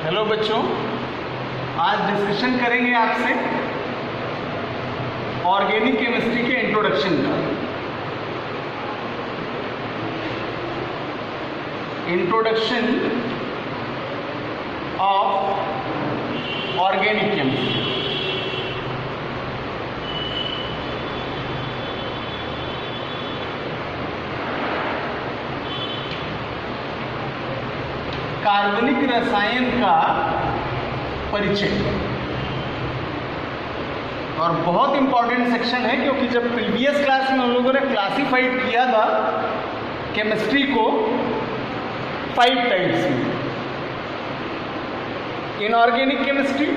Hello बच्चों, आज discussion करेंगे आपसे ऑर्गेनिक केमिस्ट्री के इंट्रोडक्शन का। Introduction of organic chemistry. कार्बनिक रसायन का परिचय और बहुत इंपॉर्टेंट सेक्शन है, क्योंकि जब प्रीवियस क्लास में हम लोगों ने क्लासिफाइड किया था केमिस्ट्री को 5 टाइप्स में। इनऑर्गेनिक केमिस्ट्री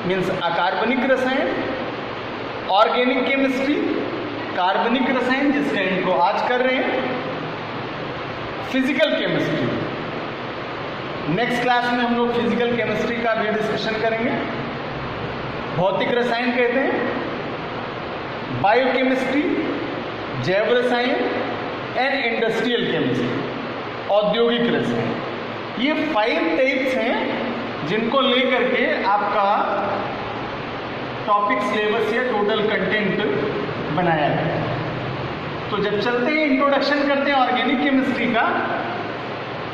मीन्स अकार्बनिक रसायन, ऑर्गेनिक केमिस्ट्री कार्बनिक रसायन जिसका इंट्रो आज कर रहे हैं, फिजिकल केमिस्ट्री। नेक्स्ट क्लास में हम लोग फिजिकल केमिस्ट्री का भी डिस्कशन करेंगे। भौतिक रसायन कहते हैं, बायोकेमिस्ट्री जैव रसायन एंड इंडस्ट्रियल केमिस्ट्री औद्योगिक रसायन। ये 5 टाइप्स हैं जिनको लेकर के आपका टॉपिक सिलेबस या टोटल कंटेंट बनाया गया। तो जब चलते हैं इंट्रोडक्शन करते हैं ऑर्गेनिक केमिस्ट्री का,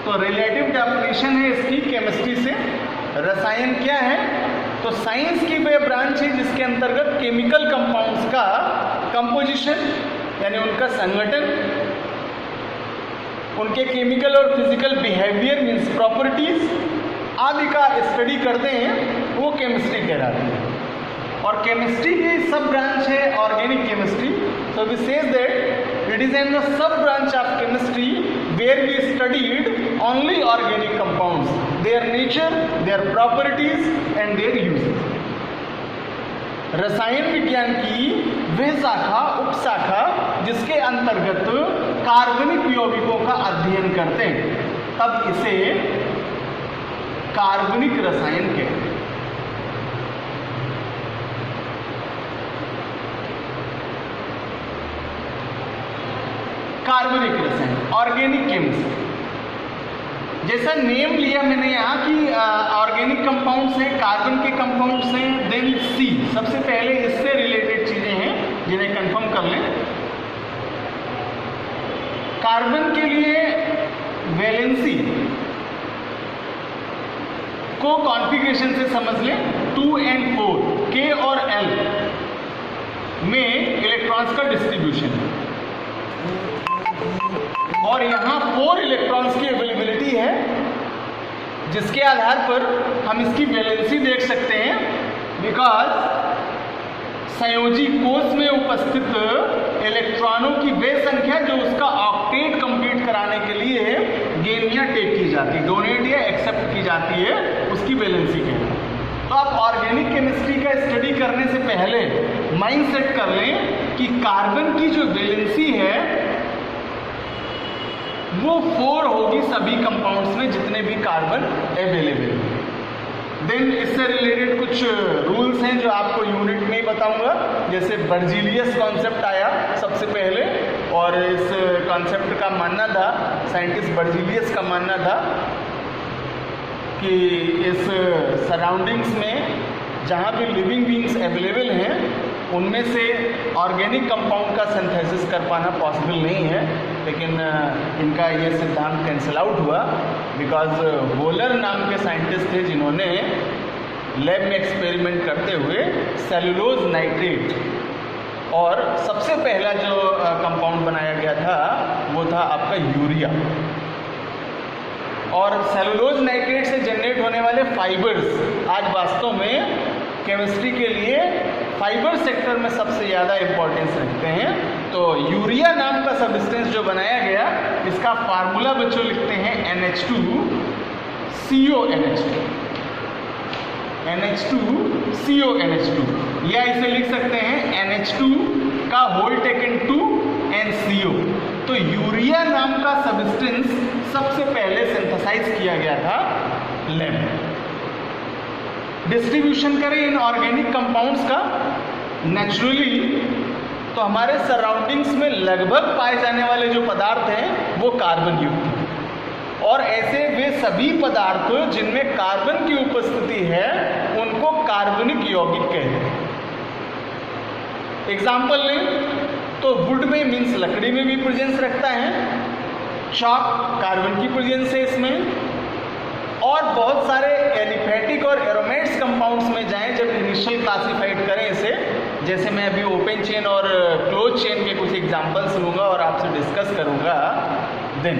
तो रिलेटिव डेफिनेशन है इसकी केमिस्ट्री से। रसायन क्या है? तो साइंस की वह ब्रांच है जिसके अंतर्गत केमिकल कंपाउंड्स का कंपोजिशन यानी उनका संगठन, उनके केमिकल और फिजिकल बिहेवियर मीन्स प्रॉपर्टीज आदि का स्टडी करते हैं, वो केमिस्ट्री कहलाती है। और केमिस्ट्री की सब ब्रांच है organic chemistry. So we say that it is in the sub branch of chemistry where we studied only organic compounds, their nature, their properties and their uses. रसायन विज्ञान की वह शाखा उपशाखा जिसके अंतर्गत कार्बनिक यौगिकों का अध्ययन करते हैं, तब इसे कार्बनिक रसायन कहते हैं। कार्बनिक रसायन ऑर्गेनिक केमिस्ट्री, जैसा नेम लिया मैंने यहाँ कि ऑर्गेनिक कंपाउंड्स हैं, कार्बन के कंपाउंड्स हैं। देन सी, सबसे पहले इससे रिलेटेड चीजें हैं जिन्हें कंफर्म कर लें। कार्बन के लिए वैलेंसी को कॉन्फ़िगरेशन से समझ लें 2 और 4 K और L में इलेक्ट्रॉन्स का डिस्ट्रीब्यूशन है, और यहाँ 4 इलेक्ट्रॉन्स की अवेलेबिलिटी है, जिसके आधार पर हम इसकी वैलेंसी देख सकते हैं। बिकॉज संयोजी कोष में उपस्थित इलेक्ट्रॉनों की वे संख्या जो उसका ऑक्टेट कंप्लीट कराने के लिए गेन या टेक की जाती है, डोनेट या एक्सेप्ट की जाती है, उसकी वैलेंसी कहते हैं। तो आप ऑर्गेनिक केमिस्ट्री का स्टडी करने से पहले माइंड सेट कर लें कि कार्बन की जो वैलेंसी है वो 4 होगी सभी कंपाउंड्स में जितने भी कार्बन अवेलेबल हैं। देन इससे रिलेटेड कुछ रूल्स हैं जो आपको यूनिट में ही बताऊंगा। जैसे बर्जीलियस कॉन्सेप्ट आया सबसे पहले, और इस कॉन्सेप्ट का मानना था, साइंटिस्ट बर्जीलियस का मानना था कि इस सराउंडिंग्स में जहाँ भी लिविंग बीइंग्स अवेलेबल हैं उनमें से ऑर्गेनिक कंपाउंड का सिंथेसिस कर पाना पॉसिबल नहीं है। लेकिन इनका ये सिद्धांत कैंसिल आउट हुआ बिकॉज वोलर नाम के साइंटिस्ट थे जिन्होंने लैब में एक्सपेरिमेंट करते हुए सेलुलोज नाइट्रेट, और सबसे पहला जो कंपाउंड बनाया गया था वो था आपका यूरिया। और सेलुलोज नाइट्रेट से जनरेट होने वाले फाइबर्स आज वास्तव में केमिस्ट्री के लिए फाइबर सेक्टर में सबसे ज़्यादा इंपॉर्टेंस रखते हैं। तो यूरिया नाम का सब्सटेंस जो बनाया गया, इसका फार्मूला बच्चों लिखते हैं NH2CONH2, NH2CONH2, या इसे लिख सकते हैं NH2 का होल टेकन 2 NCO। तो यूरिया नाम का सब्सटेंस सबसे पहले सिंथेसाइज किया गया था लैब में। डिस्ट्रीब्यूशन करें इन ऑर्गेनिक कंपाउंड्स का नेचुरली, तो हमारे सराउंडिंग्स में लगभग पाए जाने वाले जो पदार्थ हैं वो कार्बन युक्त हैं। और ऐसे वे सभी पदार्थ जिनमें कार्बन की उपस्थिति है उनको कार्बनिक यौगिक कहते हैं। एग्जाम्पल लें तो वुड में मीन्स लकड़ी में भी प्रेजेंस रखता है, चॉक कार्बन की प्रेजेंस है इसमें, और बहुत सारे एलिफेटिक और एरोमेट्स कंपाउंड्स में जाएं जब इनिशियल क्लासिफाइड करें इसे, जैसे मैं अभी ओपन चेन और क्लोज चेन के कुछ एग्जांपल्स लूँगा और आपसे डिस्कस करूँगा, देन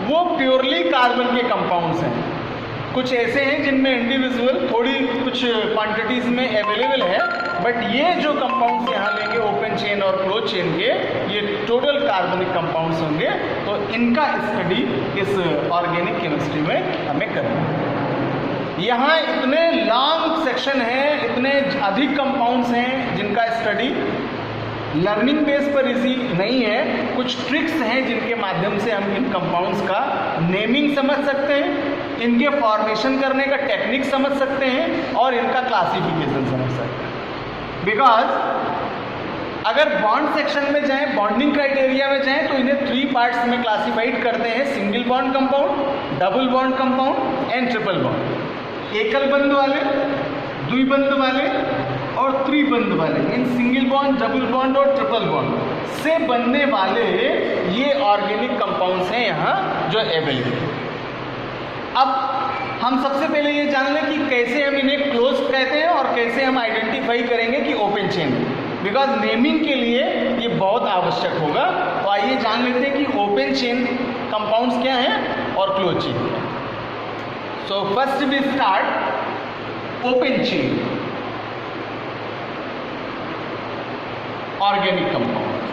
वो प्योरली कार्बन के कंपाउंड्स हैं। कुछ ऐसे हैं जिनमें इंडिविजुअल थोड़ी कुछ क्वांटिटीज़ में अवेलेबल है, बट ये जो कंपाउंड्स यहाँ लेंगे ओपन चेन और क्लोज चेन के, ये टोटल कार्बनिक कंपाउंड्स होंगे। तो इनका स्टडी इस ऑर्गेनिक केमिस्ट्री में हमें करना है। यहाँ इतने लॉन्ग सेक्शन है, इतने अधिक कंपाउंड्स हैं जिनका स्टडी लर्निंग बेस पर इजी नहीं है। कुछ ट्रिक्स हैं जिनके माध्यम से हम इन कंपाउंड्स का नेमिंग समझ सकते हैं, इनके फॉर्मेशन करने का टेक्निक समझ सकते हैं और इनका क्लासिफिकेशन समझ सकते हैं। बिकॉज अगर बॉन्ड सेक्शन में जाएं, बॉन्डिंग क्राइटेरिया में जाएं, तो इन्हें 3 पार्ट्स में क्लासिफाइड करते हैं: single bond compound, double bond compound and triple bond. एकल बंध वाले, द्विबंध वाले और त्रिबंध वाले, in single bond, double bond और ट्रिपल बॉन्ड से बनने वाले ये ऑर्गेनिक कंपाउंड्स हैं यहाँ जो अवेलेबल है। अब हम सबसे पहले ये जान लें कि कैसे हम इन्हें क्लोज कहते हैं और कैसे हम आइडेंटिफाई करेंगे कि ओपन चेन, बिकॉज नेमिंग के लिए ये बहुत आवश्यक होगा। तो आइए जान लेते हैं कि ओपन चेन कंपाउंड्स क्या हैं और क्लोज चेन क्या है। So first we start open chain organic compound.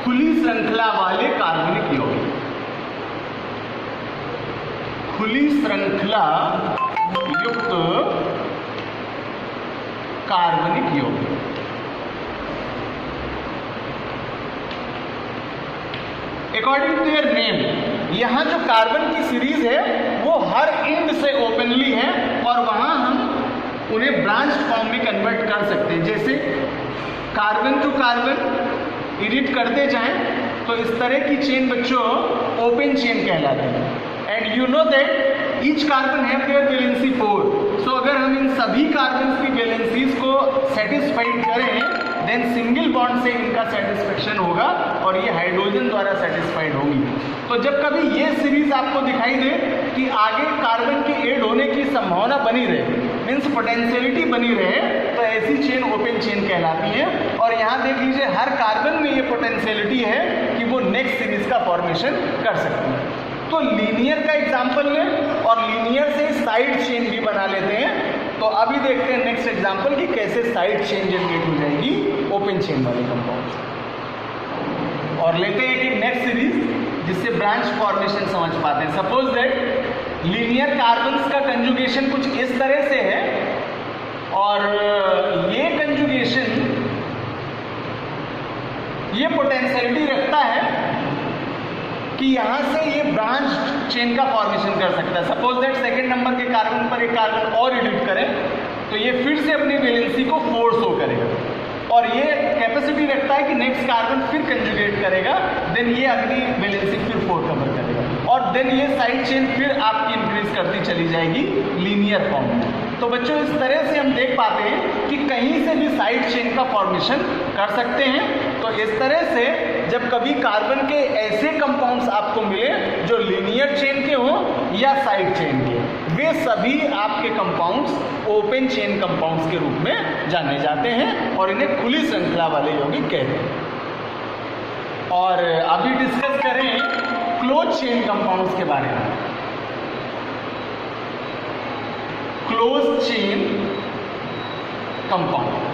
खुली श्रृंखला वाले कार्बनिक यौगिक, खुली श्रृंखला युक्त कार्बनिक यौगिक। अकॉर्डिंग टू देयर नेम, यहां जो कार्बन की सीरीज है वो हर एंड से ओपनली है और वहां हम उन्हें ब्रांच फॉर्म में कन्वर्ट कर सकते हैं। जैसे कार्बन टू कार्बन एडिट करते जाएं तो इस तरह की चेन बच्चों ओपन चेन कहलाती है। And you know that each carbon have their valency 4। सो अगर हम इन सभी कार्बन की वैलेंसीज को सेटिस्फाइड करें देन सिंगल बॉन्ड से इनका सेटिस्फेक्शन होगा और ये हाइड्रोजन द्वारा सेटिस्फाइड होगी। तो जब कभी ये सीरीज आपको दिखाई दे कि आगे कार्बन के ऐड होने की संभावना बनी रहे, मीन्स पोटेंशियलिटी बनी रहे, तो ऐसी चेन ओपन चेन कहलाती है। और यहाँ देख लीजिए हर कार्बन में ये पोटेंशियलिटी है कि वो नेक्स्ट सीरीज का फॉर्मेशन कर सकती है। तो लीनियर का एग्जाम्पल लें और लीनियर से साइड चेन भी बना लेते हैं। तो अभी देखते हैं नेक्स्ट एग्जाम्पल कि कैसे साइड चेन जनरेट हो जाएगी ओपन चेन वाले कंपाउंड। और लेते हैं कि नेक्स्ट सीरीज जिससे ब्रांच फॉर्मेशन समझ पाते हैं। सपोज दैट लीनियर कार्बन्स का कंजुगेशन कुछ इस तरह से है और ये कंजुगेशन ये पोटेंशियलिटी रखता है कि यहाँ से ये ब्रांच चेन का फॉर्मेशन कर सकता है। सपोज दैट सेकंड नंबर के कार्बन पर एक कार्बन और एडिट करें तो ये फिर से अपनी वैलेंसी को 4 शो करेगा और ये कैपेसिटी रखता है कि नेक्स्ट कार्बन फिर कंजुगेट करेगा, देन ये अगली वैलेंसी फिर 4 कवर करेगा और देन ये साइड चेन फिर आपकी इंक्रीज करती चली जाएगी लीनियर फॉर्म में। तो बच्चों इस तरह से हम देख पाते हैं कि कहीं से भी साइड चेन का फॉर्मेशन कर सकते हैं। तो इस तरह से जब कभी कार्बन के ऐसे कंपाउंड्स आपको मिले जो लीनियर चेन के हों या साइड चेन के, वे सभी आपके कंपाउंड्स ओपन चेन कंपाउंड्स के रूप में जाने जाते हैं और इन्हें खुली श्रृंखला वाले यौगिक कहते हैं। और अभी डिस्कस करें क्लोज चेन कंपाउंड्स के बारे में। क्लोज चेन कंपाउंड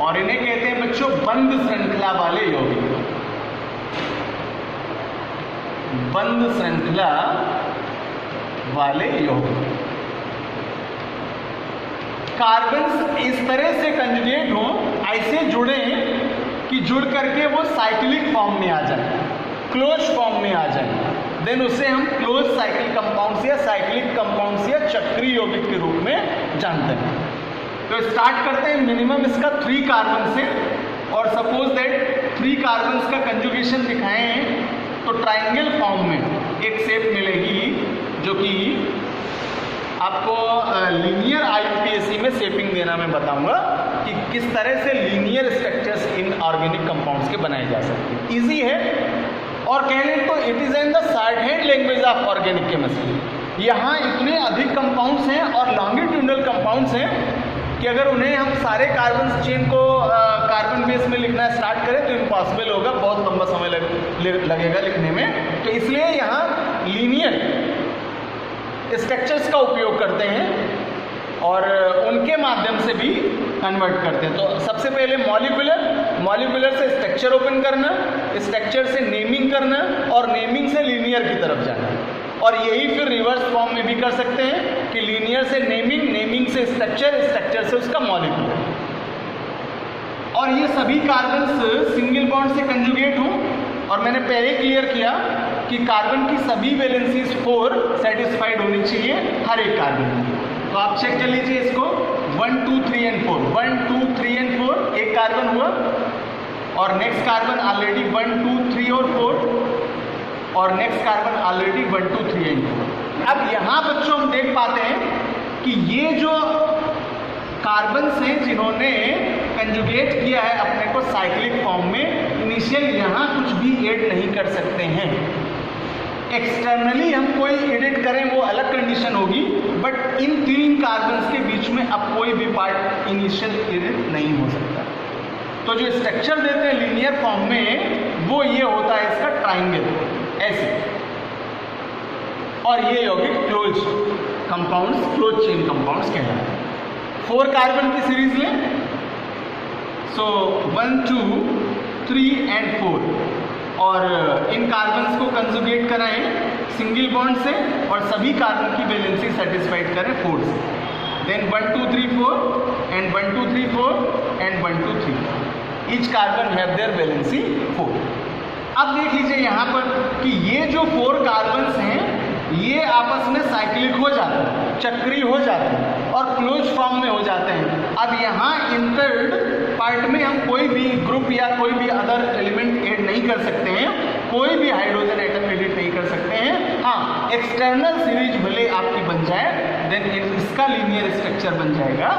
और इन्हें कहते हैं बच्चों बंद श्रृंखला वाले यौगिक। बंद श्रृंखला वाले यौगिक कार्बन इस तरह से कंजुगेट हो, ऐसे जुड़े कि जुड़ करके वो साइक्लिक फॉर्म में आ जाए, क्लोज फॉर्म में आ जाए, देन उसे हम क्लोज साइकिल कंपाउंड्स या साइक्लिक कंपाउंड्स या चक्रीय यौगिक के रूप में जानते हैं। तो स्टार्ट करते हैं मिनिमम इसका 3 कार्बन से, और सपोज दैट 3 कार्बन्स का कंजुगेशन दिखाए हैं तो ट्राइंगल फॉर्म में एक शेप मिलेगी जो कि आपको लीनियर आईयूपीएसी में शेपिंग देना मैं बताऊंगा कि किस तरह से linear structures in organic compounds के बनाए जा सकते हैं। इजी है, और कह लें तो it is in the short hand language of organic chemistry. यहाँ इतने अधिक कंपाउंड्स हैं और लॉन्गिट्यूडनल कंपाउंड्स हैं कि अगर उन्हें हम सारे कार्बन चेन को कार्बन बेस में लिखना स्टार्ट करें तो इम्पॉसिबल होगा, बहुत लंबा समय लगेगा लिखने में। तो इसलिए यहाँ लीनियर स्ट्रक्चर्स का उपयोग करते हैं और उनके माध्यम से भी कन्वर्ट करते हैं। तो सबसे पहले मॉलिक्यूलर से स्ट्रक्चर ओपन करना, स्ट्रक्चर से नेमिंग करना और नेमिंग से लीनियर की तरफ जाना, और यही फिर रिवर्स फॉर्म में भी कर सकते हैं कि लीनियर से नेमिंग, नेमिंग से स्ट्रक्चर, स्ट्रक्चर से उसका मॉलिक्यूलर। और ये सभी कार्बन्स सिंगल बॉन्ड से कंजुगेट हों, और मैंने पहले क्लियर किया कि कार्बन की सभी वैलेंसीज 4 सेटिस्फाइड होनी चाहिए हर एक कार्बन की। तो आप चेक कर लीजिए इसको, 1 2 3 एंड 4, 1 2 3 एंड 4 एक कार्बन हुआ, और नेक्स्ट कार्बन ऑलरेडी 1 2 3 और 4, और नेक्स्ट कार्बन ऑलरेडी 1 2 3 एंड 4। अब यहाँ बच्चों हम देख पाते हैं कि ये जो कार्बन्स हैं जिन्होंने कंजुगेट किया है अपने को साइक्लिक फॉर्म में, इनिशियल यहाँ कुछ भी ऐड नहीं कर सकते हैं। एक्सटर्नली हम कोई एडिट करें वो अलग कंडीशन होगी, बट इन 3 कार्बन्स के बीच में अब कोई भी पार्ट इनिशियल एडिट नहीं हो सकता। तो जो स्ट्रक्चर देते हैं लीनियर फॉर्म में वो ये होता है इसका ट्राइंगल ऐसे, और ये यौगिक close compounds, close chain compounds कहलाते हैं। 4 कार्बन की सीरीज लें, सो 1 2 3 एंड 4, और इन कार्बन्स को कंजुगेट कराएं सिंगल बॉन्ड से और सभी कार्बन की वैलेंसी सेटिस्फाइड करें 4 से। Then 1 2 3 4 and 1 2 3 4 and 1 2 3 4, each carbon have their valency 4। अब देख लीजिए यहाँ पर कि ये जो 4 कार्बन्स हैं ये आपस में साइक्लिक हो जाते हैं, चक्रीय हो जाते हैं और क्लोज फॉर्म में हो जाते हैं। अब यहाँ इंटर्ड पार्ट में हम कोई भी ग्रुप या कोई भी अदर एलिमेंट ऐड नहीं कर सकते हैं, कोई भी हाइड्रोजन एटम एडिट नहीं कर सकते हैं। हाँ, एक्सटर्नल सीरीज भले आपकी बन जाए, देन इसका लीनियर स्ट्रक्चर बन जाएगा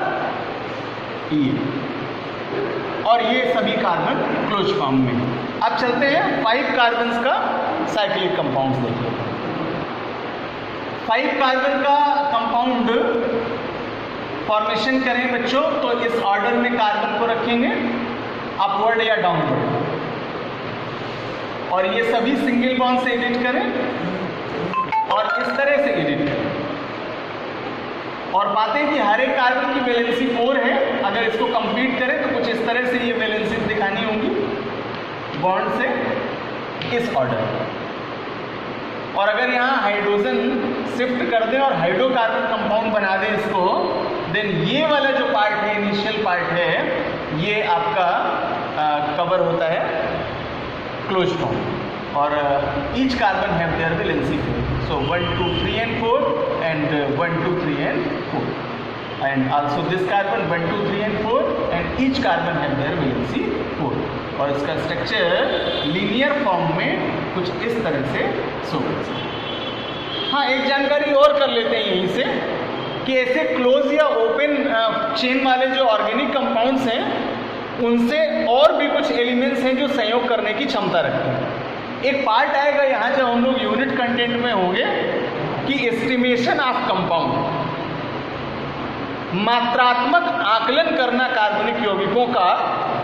ये, और ये सभी कार्बन क्लोज फॉर्म में। अब चलते हैं 5 कार्बन्स का साइक्लिक कंपाउंड्स देखिए। 5 कार्बन का कंपाउंड फॉर्मेशन करें बच्चों तो इस ऑर्डर में कार्बन को रखेंगे, अपवर्ड या डाउनवर्ड, और ये सभी सिंगल बॉन्ड से एडिट करें और इस तरह से एडिट करें, और पाते हैं कि हर एक कार्बन की वैलेंसी 4 है। अगर इसको कंप्लीट करें तो कुछ इस तरह से ये वैलेंसी दिखानी होगी बॉन्ड से इस ऑर्डर। और अगर यहाँ हाइड्रोजन शिफ्ट कर दें और हाइड्रोकार्बन कंपाउंड बना दें इसको, देन ये वाला जो पार्ट है, इनिशियल पार्ट है, ये आपका कवर होता है क्लोज फॉर्म, और each carbon have their valency 4, so 1 2 3 and 4 and 1 2 3 and 4, and also this carbon 1 2 3 and 4 and each carbon have their valency 4, और इसका स्ट्रक्चर लीनियर फॉर्म में कुछ इस तरह से शो कर सकते हैं। हाँ, एक जानकारी और कर लेते हैं यहीं से कि ऐसे क्लोज या ओपन चेन वाले जो ऑर्गेनिक कंपाउंड्स हैं उनसे और भी कुछ एलिमेंट्स हैं जो संयोग करने की क्षमता रखते हैं। एक पार्ट आएगा यहाँ जब हम लोग यूनिट कंटेंट में होंगे कि एस्टिमेशन ऑफ कंपाउंड, मात्रात्मक आकलन करना कार्बनिक यौगिकों का,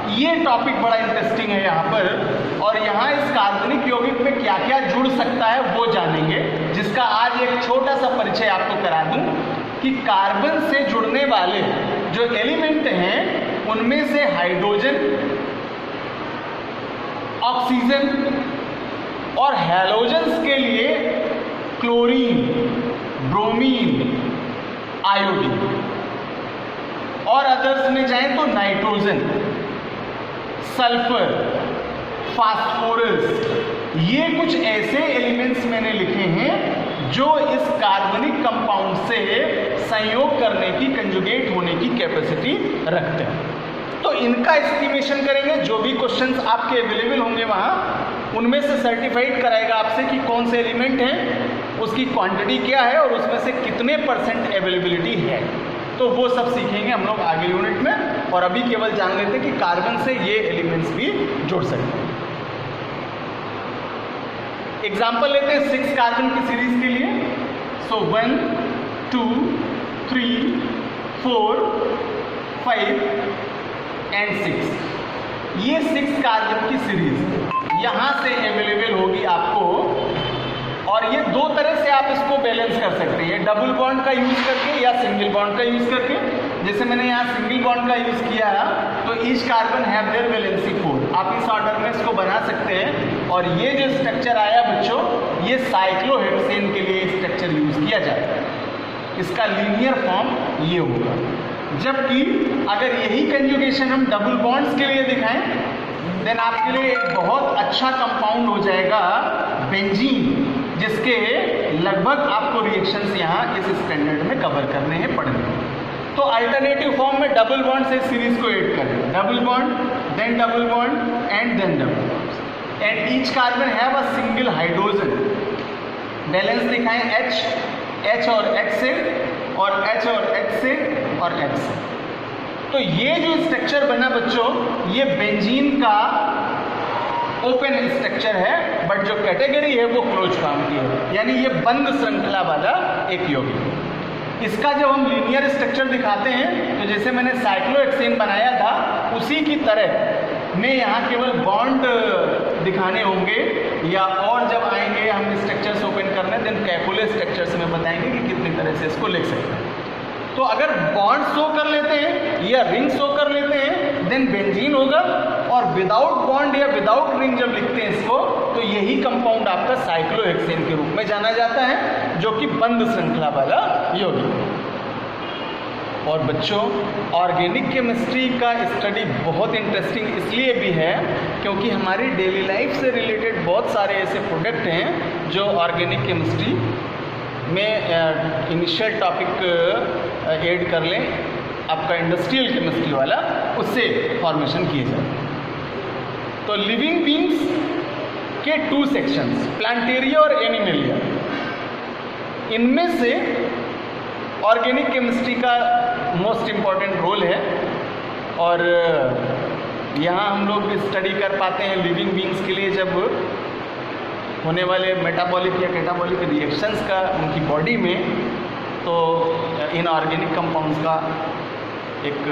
ये टॉपिक बड़ा इंटरेस्टिंग है यहाँ पर। और यहाँ इस कार्बनिक यौगिक में क्या क्या जुड़ सकता है वो जानेंगे, जिसका आज एक छोटा सा परिचय आपको करा दूं कि कार्बन से जुड़ने वाले जो एलिमेंट हैं उनमें से हाइड्रोजन, ऑक्सीजन और हैलोजेंस के लिए क्लोरीन, ब्रोमीन, आयोडीन, और अदर्स में जाएं तो नाइट्रोजन, सल्फर, फास्फोरस, ये कुछ ऐसे एलिमेंट्स मैंने लिखे हैं जो इस कार्बनिक कंपाउंड से संयोग करने की, कंजुगेट होने की कैपेसिटी रखते हैं। तो इनका एस्टिमेशन करेंगे, जो भी क्वेश्चंस आपके अवेलेबल होंगे वहाँ, उनमें से सर्टिफाइड कराएगा आपसे कि कौन से एलिमेंट हैं, उसकी क्वांटिटी क्या है और उसमें से कितने % अवेलेबिलिटी है। तो वो सब सीखेंगे हम लोग आगे यूनिट में, और अभी केवल जान लेते हैं कि कार्बन से ये एलिमेंट्स भी जोड़ सकते हैं। एग्जाम्पल लेते हैं 6 कार्बन की सीरीज के लिए। सो 1 2 3 4 5 एंड 6, ये 6 कार्बन की सीरीज यहाँ से अवेलेबल होगी आपको। और ये दो तरह से आप इसको बैलेंस कर सकते हैं, डबल बॉन्ड का यूज करके या सिंगल बॉन्ड का यूज करके। जैसे मैंने यहाँ सिंगल बॉन्ड का यूज किया है, तो each carbon have their valency 4, आप इस ऑर्डर में इसको बना सकते हैं। और ये जो स्ट्रक्चर आया बच्चों, ये साइक्लोहेक्सेन के लिए स्ट्रक्चर यूज किया जाता है, इसका लीनियर फॉर्म ये होगा। जबकि अगर यही कंजुगेशन हम डबल बॉन्ड्स के लिए दिखाएं, देन आपके लिए एक बहुत अच्छा कंपाउंड हो जाएगा बेंजीन, जिसके लगभग आपको रिएक्शंस यहाँ इस स्टैंडर्ड में कवर करने हैं, पढ़ने हैं। तो अल्टरनेटिव फॉर्म में डबल बॉन्ड से सीरीज को ऐड करें, double bond, then double bond and then double bond, and each carbon have a single hydrogen. Balance दिखाएं H और H से, और H और H से, और H से। तो ये जो स्ट्रक्चर बना बच्चों, ये बेंजीन का ओपन स्ट्रक्चर है, बट जो कैटेगरी है वो क्लोज फॉर्म की है, यानी ये बंद श्रृंखला वाला एक यौगिक। इसका जब हम लीनियर स्ट्रक्चर दिखाते हैं, तो जैसे मैंने साइक्लोहेक्सेन बनाया था, उसी की तरह में यहाँ केवल बॉन्ड दिखाने होंगे, या और जब आएंगे हम स्ट्रक्चर्स ओपन करने, देन कैपुलर स्ट्रक्चर्स में बताएंगे कि कितनी तरह से इसको लिख सकते हैं। तो अगर बॉन्ड शो कर लेते हैं या रिंग शो कर लेते हैं, देन बेंजीन होगा। और विदाउट बॉन्ड या विदाउट रिंग जब लिखते हैं इसको, तो यही कंपाउंड आपका साइक्लोहेक्सेन के रूप में जाना जाता है, जो कि बंद श्रृंखला वाला यौगिक है। और बच्चों, ऑर्गेनिक केमिस्ट्री का स्टडी बहुत इंटरेस्टिंग इसलिए भी है क्योंकि हमारी डेली लाइफ से रिलेटेड बहुत सारे ऐसे प्रोडक्ट हैं जो ऑर्गेनिक केमिस्ट्री में इनिशियल टॉपिक ऐड कर लें, आपका इंडस्ट्रियल केमिस्ट्री वाला, उससे फॉर्मेशन किए जाते हैं। तो लिविंग बींग्स के 2 सेक्शंस, प्लांटेरिया और एनिमलिया, इनमें से ऑर्गेनिक केमिस्ट्री का मोस्ट इम्पॉर्टेंट रोल है। और यहाँ हम लोग स्टडी कर पाते हैं लिविंग बींग्स के लिए जब होने वाले मेटाबॉलिक या कैटाबॉलिक रिएक्शंस का उनकी बॉडी में, तो इन ऑर्गेनिक कंपाउंड्स का एक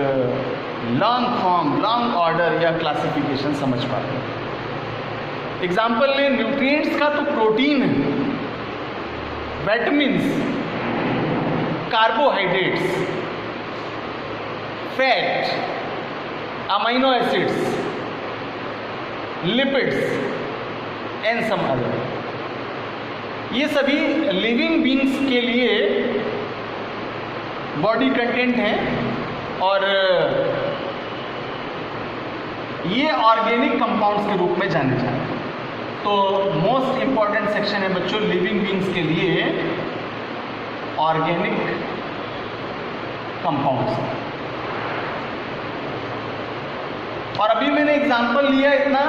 लॉन्ग फॉर्म, लॉन्ग ऑर्डर या क्लासिफिकेशन समझ पाते हैं। एग्जाम्पल लें न्यूट्रिएंट्स का, तो protein, vitamins, carbohydrates, fat, amino acids, lipids and some other, ये सभी लिविंग बींग्स के लिए बॉडी कंटेंट हैं और ये ऑर्गेनिक कंपाउंड्स के रूप में जाने जाते हैं। तो मोस्ट इंपॉर्टेंट सेक्शन है बच्चों लिविंग बींग्स के लिए ऑर्गेनिक कंपाउंड्स। और अभी मैंने एग्जांपल लिया इतना,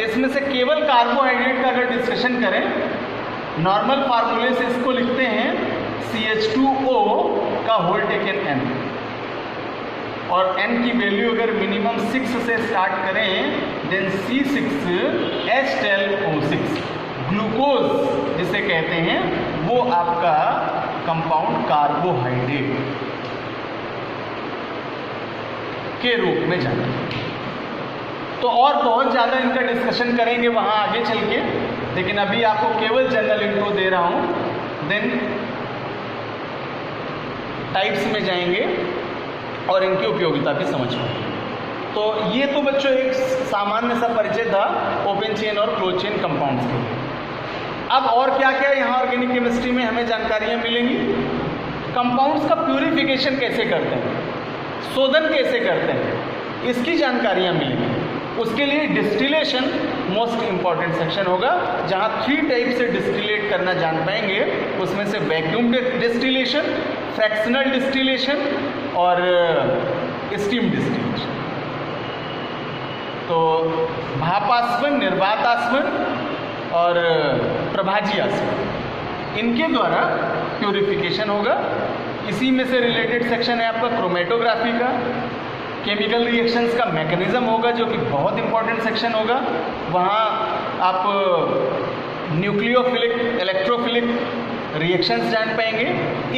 इसमें से केवल कार्बोहाइड्रेट का अगर डिस्कशन करें, नॉर्मल फार्मूले से इसको लिखते हैं CH2O का होल टेकन N, और N की वैल्यू अगर मिनिमम 6 से स्टार्ट करें, देन C6H12O6, ग्लूकोज जिसे कहते हैं, वो आपका कंपाउंड कार्बोहाइड्रेट के रूप में जाना है। तो और बहुत ज़्यादा इनका डिस्कशन करेंगे वहाँ आगे चल के, लेकिन अभी आपको केवल जनरल इंट्रो दे रहा हूँ। देन टाइप्स में जाएंगे और इनकी उपयोगिता भी समझ पाएंगे। तो ये तो बच्चों एक सामान्य सा परिचय था ओपन चेन और क्लोज चेन कंपाउंड्स के। अब और क्या क्या यहाँ ऑर्गेनिक केमिस्ट्री में हमें जानकारियाँ मिलेंगी। कंपाउंड्स का प्यूरिफिकेशन कैसे करते हैं, शोधन कैसे करते हैं, इसकी जानकारियाँ मिलेंगी। उसके लिए डिस्टिलेशन मोस्ट इंपॉर्टेंट सेक्शन होगा, जहां 3 टाइप से डिस्टिलेट करना जान पाएंगे। उसमें से वैक्यूम डिस्टिलेशन, फ्रैक्शनल डिस्टिलेशन और स्टीम डिस्टिलेशन। तो भापास्वन, निर्वातास्वन और प्रभाजी आस्वन, इनके द्वारा प्यूरिफिकेशन होगा। इसी में से रिलेटेड सेक्शन है आपका क्रोमेटोग्राफी का, केमिकल रिएक्शंस का मैकेनिज्म होगा, जो कि बहुत इंपॉर्टेंट सेक्शन होगा। वहाँ आप न्यूक्लियोफिलिक, इलेक्ट्रोफिलिक रिएक्शंस जान पाएंगे,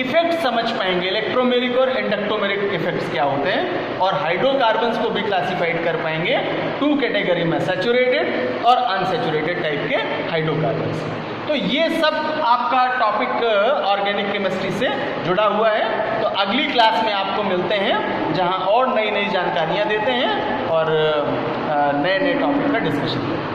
इफेक्ट समझ पाएंगे, इलेक्ट्रोमेरिक और इंडक्टोमेरिक इफेक्ट्स क्या होते हैं, और हाइड्रोकार्बन्स को भी क्लासिफाइड कर पाएंगे 2 कैटेगरी में, सैचुरेटेड और अनसैचुरेटेड टाइप के हाइड्रोकार्बन्स। तो ये सब आपका टॉपिक ऑर्गेनिक केमिस्ट्री से जुड़ा हुआ है। तो अगली क्लास में आपको मिलते हैं, जहां और नई नई जानकारियां देते हैं और नए नए टॉपिक का डिस्कशन करते हैं।